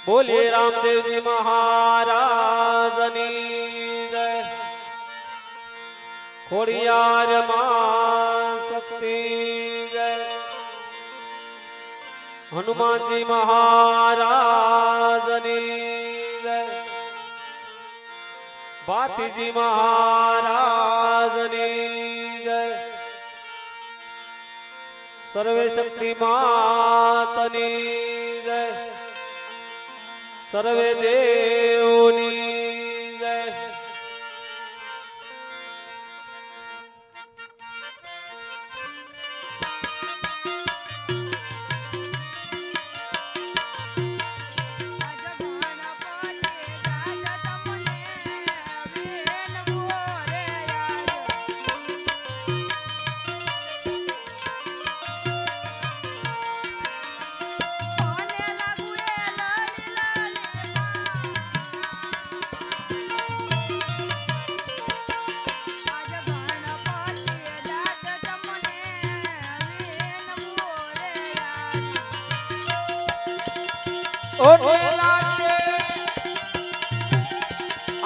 बोलिए रामदेव जी महाराजनी जय। खोड़ियार मां शक्ति जय। हनुमान जी महाराजनी जय। बाती जी महाराजनी जय। सर्वे शक्ति मातनी जय। सर्वे देवनी जय।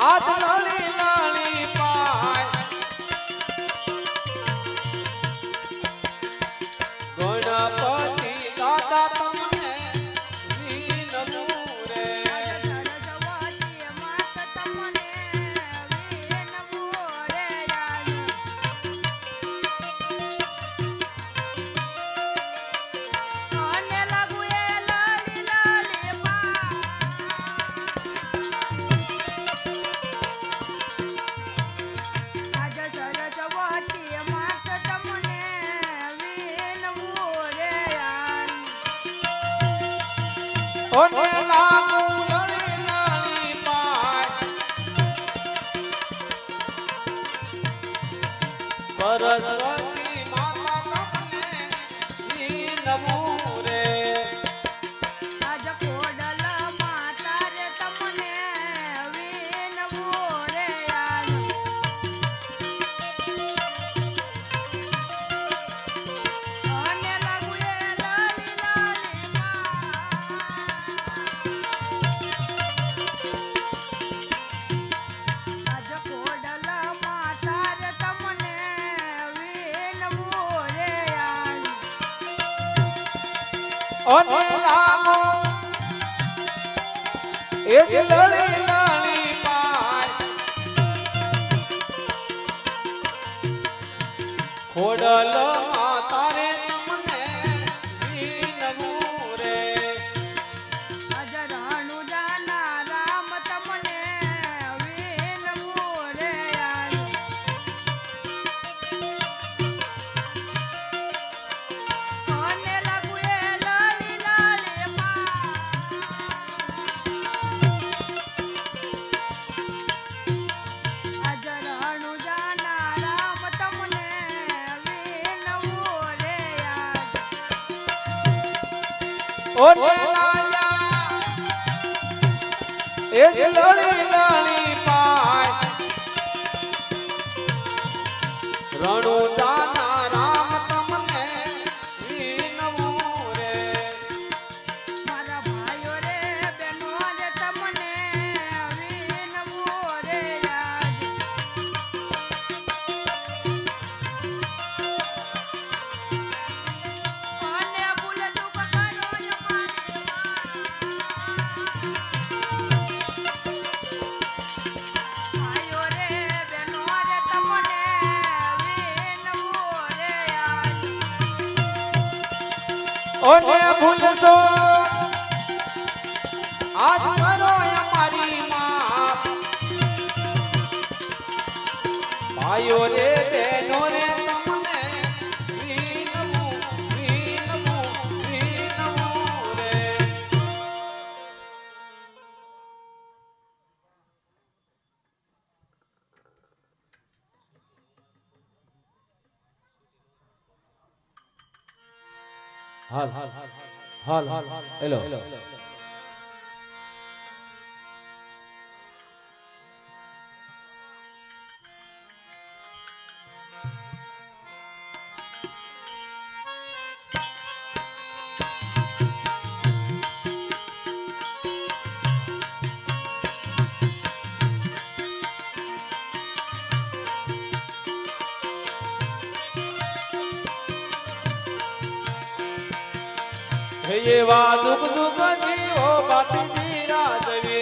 आज लाली लाली पाय गणपति दादा तमने वीनमू रे। ओने लागू लड़ी लड़ी पाय सरस्वती माता तमने वीनमू रे। आज कोडल माता रे तमने वीनमू रे यार। ओने लागू ए लाली लाली आज कोडल माता रे तमने वीनमू रे यार। ओने लागू ए लड़ी लड़ी पाय खोडल माता रे तमने वीनमू रे। आज राणू जाना राम तमने वीनमू रे यार। ओने लागू ए लाली लाली आज राणू जाना राम तमने वीनमू रे यार। ओने लाया ए लड़ी लड़ी पाय रणु जाना राम तमने वीनमू रे। मारा भाइयों रे बहनों रे तमने वीनमू रे यार। ओने बुले दुख करो यो मारी भाइयों रे बहनों रे तमने वीनमू रे यार। ओने भूलसो आज करो हमारी माँ भाइयों रे बहनों रे तमने वीनमू वीनमू वीनमू रे। हाल हाल हाल हाल हेलो એવા દુઃખ દુઃખ જીવો બાપીજી રાજવે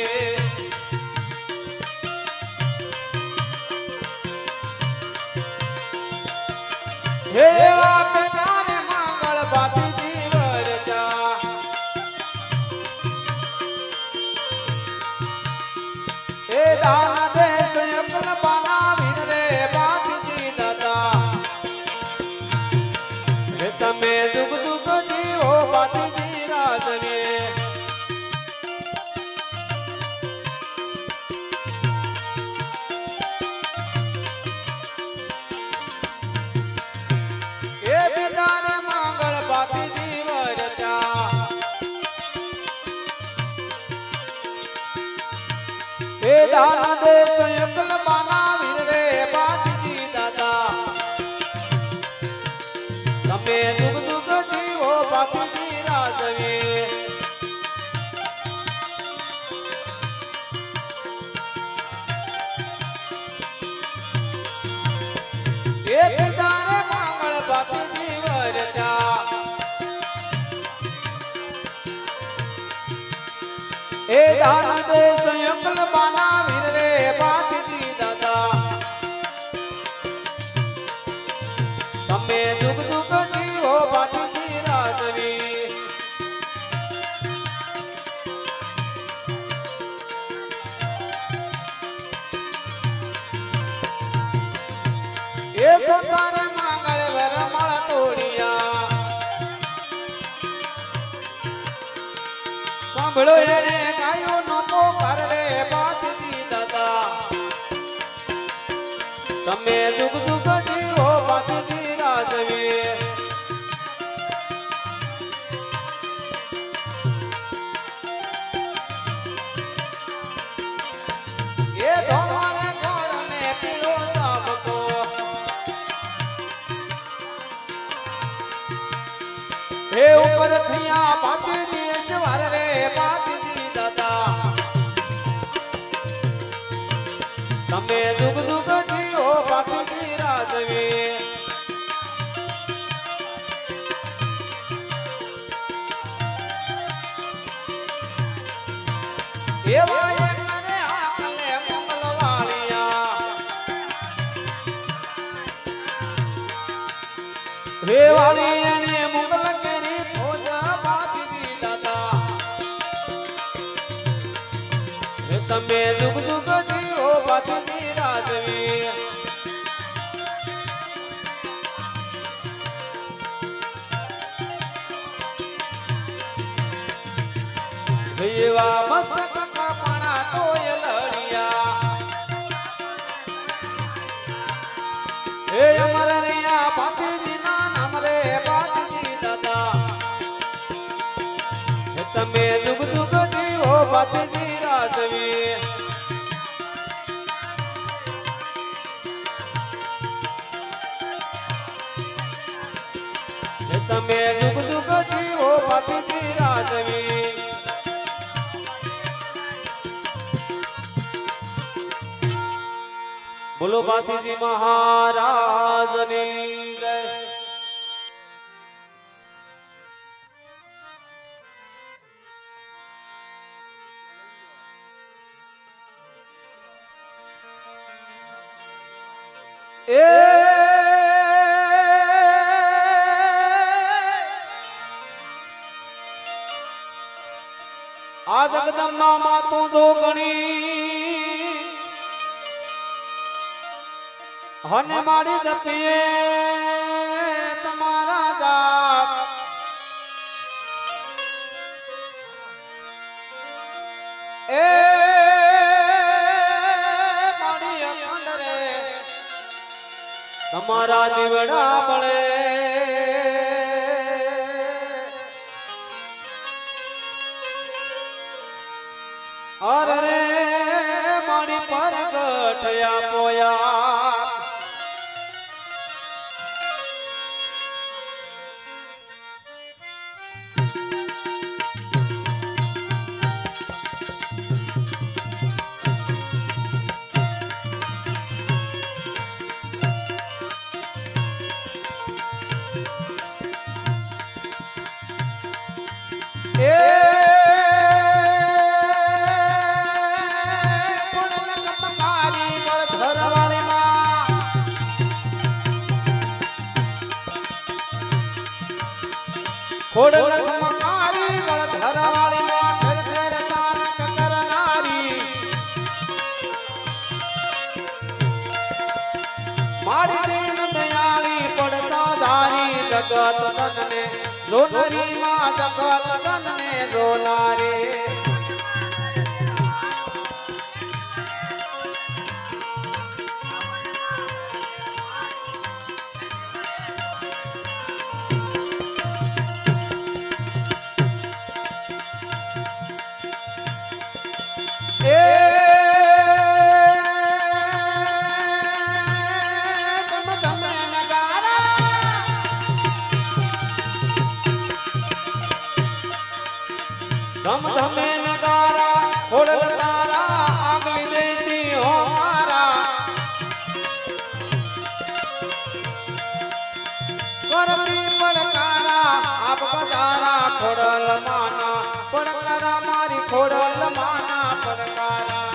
એવા પેલાને મંગળ બાપીજી વરતા એ દાન દેશ અકલ બનાવી રે બાપીજી દાદા હે તમે દુઃખ દુઃખ જીવો બાપીજી રાજવે એ બીજાને મંગળ બાપીજી વરતા એ દાન દેશ અકલ બનાવી રે બાપીજી દાદા તમે દુઃખ દુઃખ જીવો બાપીજી રાજવે એક તારે મંગળ બાપીજી વરતા એ દાન દેશ અકલ બનાવી રે બાપીજી દાદા તમે દુઃખ દુઃખ જીવો બાપીજી રાજવી એ તો તારે મંગળ વરમળ તોડિયા સાંભળો એને ગાયો નો પોકાર રે બાપીજી દાદા તમે દુઃખ દુઃખ જીવો બાપીજી રાજવી એ ધોમારે ગોળને પીળો સાબકો હે ઉપર થયા બાપીજી ઈશ્વર રે બાપીજી દાદા તમે દુઃખ દુઃખ જીવો બાપીજી રાજવી એવા એકને આકલે મંગલવાળિયા હે વાળી એને મંગલ કરી ભોજ બાપીજી દાદા હે તમે દુઃખ દુઃખ જીવો બાપીજી રાજવી એવા મસ્તક કપણા તોય લડિયા હે અમરનિયા બાપીજી ના નામ રે બાપીજી દાદા હે તમે દુઃખ દુઃખ જીવો બાપીજી રાજવી હે તમે દુઃખ દુઃખ જીવો બાપીજી રાજવી બોલો બાપીજી મહારાજની જય એ આ જગદંબા માં તું જોગણી હને મારી જપીએ તમારા જાપ એ મારી અખંડ રે તમારા દીવડા બળે અરે રે મારી પરગટ પોયા ખોડ લખમકારી વળધરવાળી માં ઠેર ઠેર તાનક કરનારી મારી દીન દયાળી પડસાધારી જગત તનને જોનારી માં જગત તનને જોનારી ધમ ધમે નગારા ખોડલ તારા આગલી દેતી હો મારા કરતી પડકારા આપ બજારા ખોડલ માના પડકારા મારી ખોડલ માના પડકારા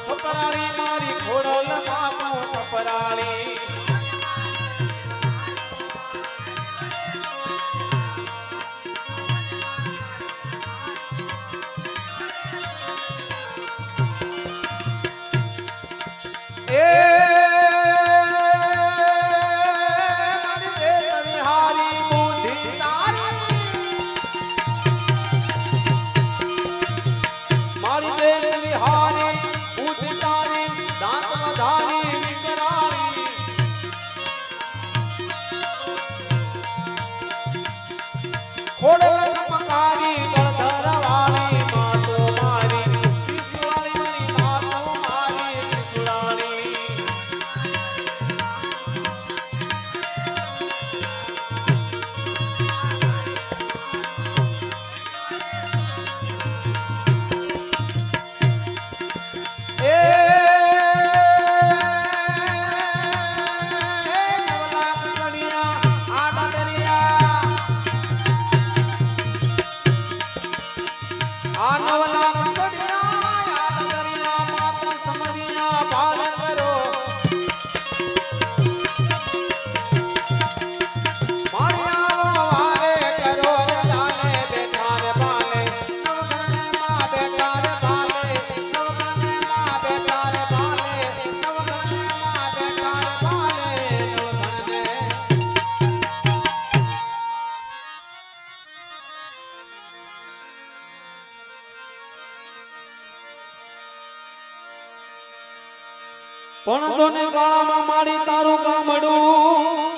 કપરાળી મારી ખોડલ માતો કપરાળી એ મારી દેવ વિહારી બુદ્ધિ તારી મારી દેવ વિહારી ઉતારી દાંત વધારી વિકરાળી ખોડલ કપકારી ગળધરવાળી માતો મારી ત્રિશુળાળી મારી માતો મારી ત્રિશુળાળી પણ તોને ગાળામાં માડી તારું ગામડું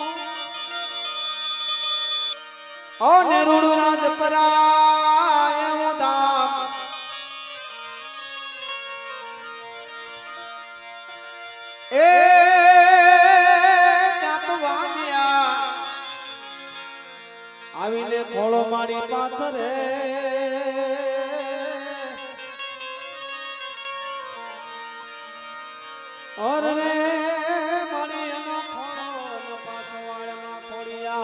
ઓ નેરુડું રાજપરાય ઉદામ એ કાપવાનિયા આવીને ખોળો માડી પાથરે और रे मारी अनो खोड़ो पासवाड़ में खोड़िया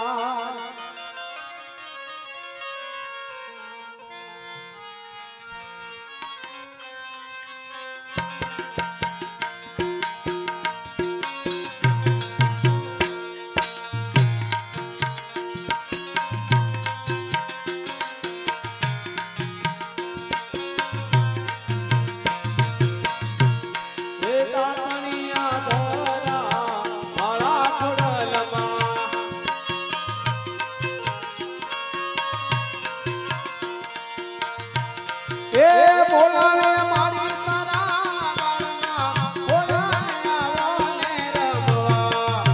એ બોલાવે મારી તારા ગાળના ખોડાને આવો ને રમવા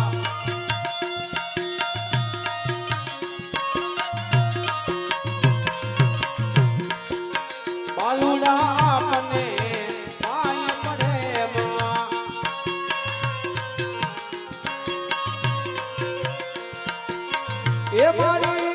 બાલુડા આપને પાય પડે માં એ મારી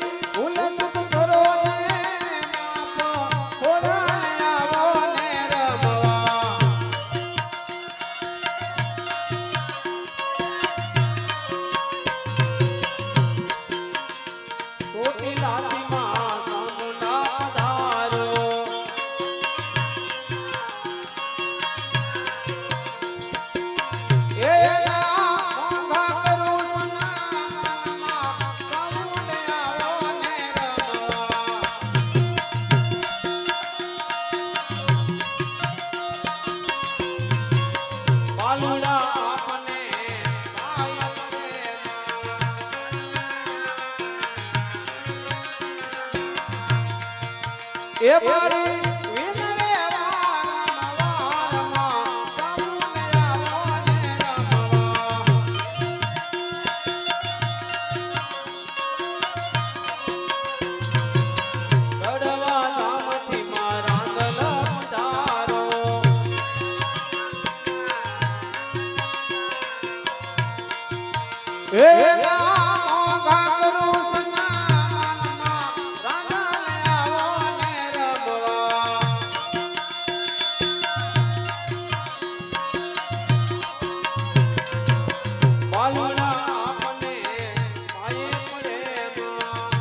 એ મારી વિનવે વારંવારમાં સામને આવો ને રમવા. ગઢવા ધામથી માં રાંદલ પધારો. એ મોંઘા કરું સનામનમાં રાંદલ આવો ને રમવા. બાલુડા આપને પાયે પડે માં.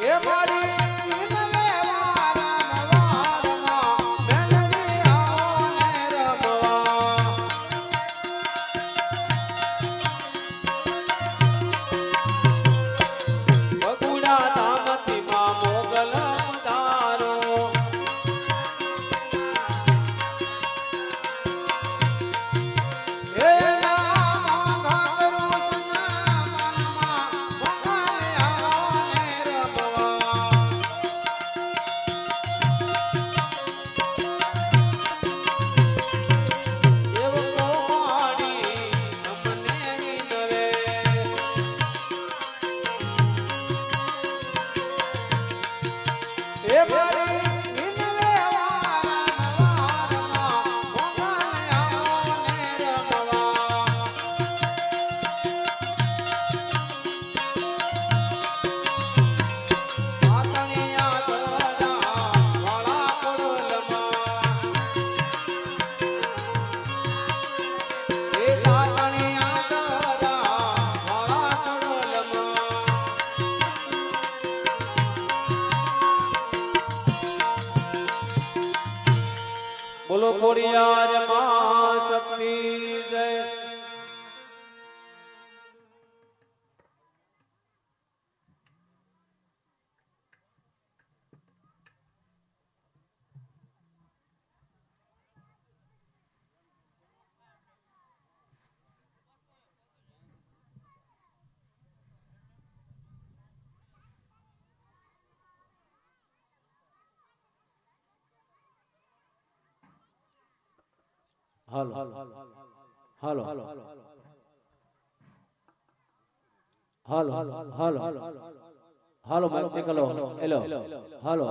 એ મારી વિનવે વારંવારમાં રાંદલ આવો ને રમવા. કોટેશ્વરના મેલડી પધારો. એ મારી વિનવે વારંવારમાં મોગલ આવો ને રમવા. પાતણિયા દરા વાળા પડોલમાં. એ પાતણિયા દરા વાળા પડોલમાં. બોલો ખોડિયાર માં શક્તિ જય. હાલો હાલો હાલો હાલો હાલો હાલો માઈક ચેક કરો હેલો હાલો